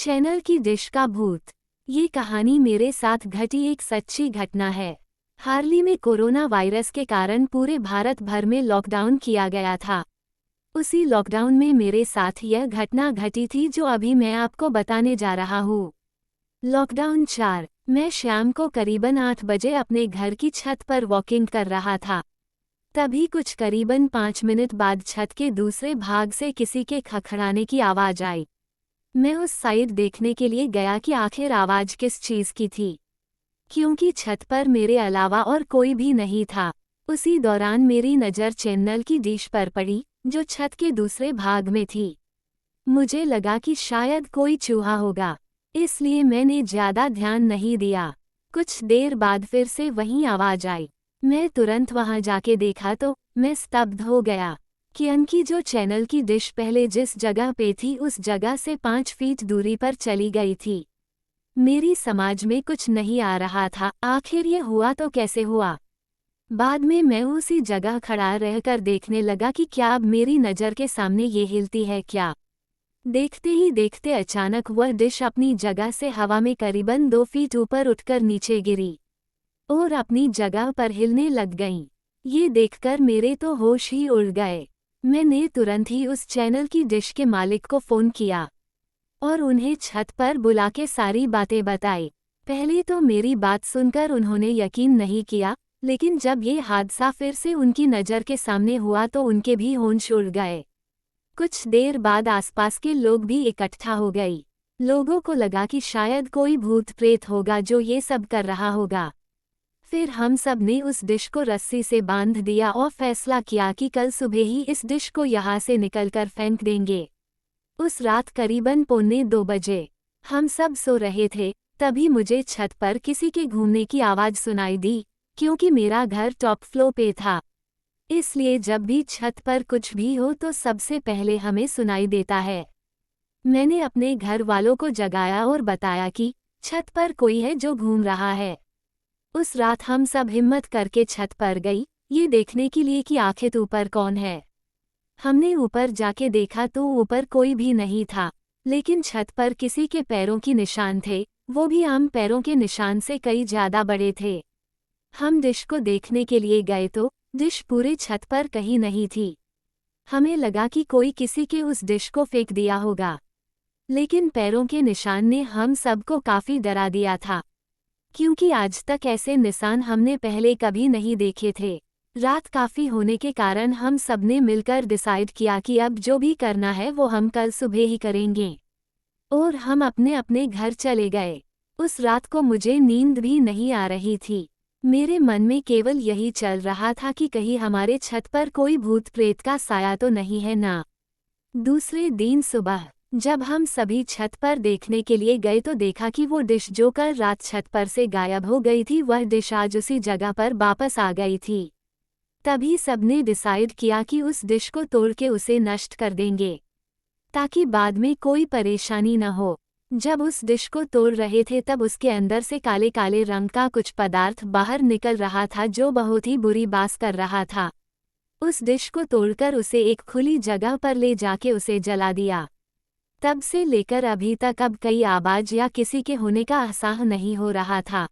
Channel की dish का भूत। ये कहानी मेरे साथ घटी एक सच्ची घटना है। हाल ही में कोरोना वायरस के कारण पूरे भारत भर में लॉकडाउन किया गया था। उसी लॉकडाउन में मेरे साथ यह घटना घटी थी जो अभी मैं आपको बताने जा रहा हूँ। लॉकडाउन 4। मैं शाम को करीबन 8 बजे अपने घर की छत पर वॉकिंग कर रहा था। तभी कुछ करीबन 5 मिनट बाद छत के दूसरे भाग से किसी के खखड़ाने की आवाज़ आई। मैं उस साइड देखने के लिए गया कि आखिर आवाज़ किस चीज़ की थी, क्योंकि छत पर मेरे अलावा और कोई भी नहीं था। उसी दौरान मेरी नज़र चैनल की डिश पर पड़ी, जो छत के दूसरे भाग में थी। मुझे लगा कि शायद कोई चूहा होगा, इसलिए मैंने ज़्यादा ध्यान नहीं दिया। कुछ देर बाद फिर से वही आवाज़ आई। मैं तुरंत वहां जाके देखा तो मैं स्तब्ध हो गया, क्योंकि जो चैनल की डिश पहले जिस जगह पे थी उस जगह से 5 फीट दूरी पर चली गई थी। मेरी समझ में कुछ नहीं आ रहा था, आखिर ये हुआ तो कैसे हुआ। बाद में मैं उसी जगह खड़ा रहकर देखने लगा कि क्या अब मेरी नज़र के सामने ये हिलती है क्या। देखते ही देखते अचानक वह डिश अपनी जगह से हवा में करीबन 2 फीट ऊपर उठकर नीचे गिरी और अपनी जगह पर हिलने लग गईं। ये देखकर मेरे तो होश ही उड़ गए। मैंने तुरंत ही उस चैनल की डिश के मालिक को फ़ोन किया और उन्हें छत पर बुला के सारी बातें बताई। पहले तो मेरी बात सुनकर उन्होंने यकीन नहीं किया, लेकिन जब ये हादसा फिर से उनकी नज़र के सामने हुआ तो उनके भी होश उड़ गए। कुछ देर बाद आसपास के लोग भी इकट्ठा हो गई। लोगों को लगा कि शायद कोई भूत प्रेत होगा जो ये सब कर रहा होगा। फिर हम सब ने उस डिश को रस्सी से बांध दिया और फैसला किया कि कल सुबह ही इस डिश को यहाँ से निकलकर फेंक देंगे। उस रात करीबन 1:45 बजे हम सब सो रहे थे, तभी मुझे छत पर किसी के घूमने की आवाज़ सुनाई दी। क्योंकि मेरा घर टॉप फ्लोर पे था, इसलिए जब भी छत पर कुछ भी हो तो सबसे पहले हमें सुनाई देता है। मैंने अपने घर वालों को जगाया और बताया कि छत पर कोई है जो घूम रहा है। उस रात हम सब हिम्मत करके छत पर गई, ये देखने के लिए कि आखिर ऊपर कौन है। हमने ऊपर जाके देखा तो ऊपर कोई भी नहीं था, लेकिन छत पर किसी के पैरों की निशान थे, वो भी आम पैरों के निशान से कई ज़्यादा बड़े थे। हम डिश को देखने के लिए गए तो डिश पूरे छत पर कहीं नहीं थी। हमें लगा कि कोई किसी के उस डिश को फेंक दिया होगा, लेकिन पैरों के निशान ने हम सबको काफ़ी डरा दिया था, क्योंकि आज तक ऐसे निशान हमने पहले कभी नहीं देखे थे। रात काफ़ी होने के कारण हम सबने मिलकर डिसाइड किया कि अब जो भी करना है वो हम कल सुबह ही करेंगे, और हम अपने अपने घर चले गए। उस रात को मुझे नींद भी नहीं आ रही थी। मेरे मन में केवल यही चल रहा था कि कहीं हमारे छत पर कोई भूत प्रेत का साया तो नहीं है ना। दूसरे दिन सुबह जब हम सभी छत पर देखने के लिए गए तो देखा कि वो डिश जो कल रात छत पर से गायब हो गई थी, वह डिश आज उसी जगह पर वापस आ गई थी। तभी सबने डिसाइड किया कि उस डिश को तोड़ के उसे नष्ट कर देंगे, ताकि बाद में कोई परेशानी न हो। जब उस डिश को तोड़ रहे थे तब उसके अंदर से काले काले रंग का कुछ पदार्थ बाहर निकल रहा था, जो बहुत ही बुरी बास कर रहा था। उस डिश को तोड़कर उसे एक खुली जगह पर ले जाके उसे जला दिया। तब से लेकर अभी तक अब कई आवाज़ या किसी के होने का एहसास नहीं हो रहा था।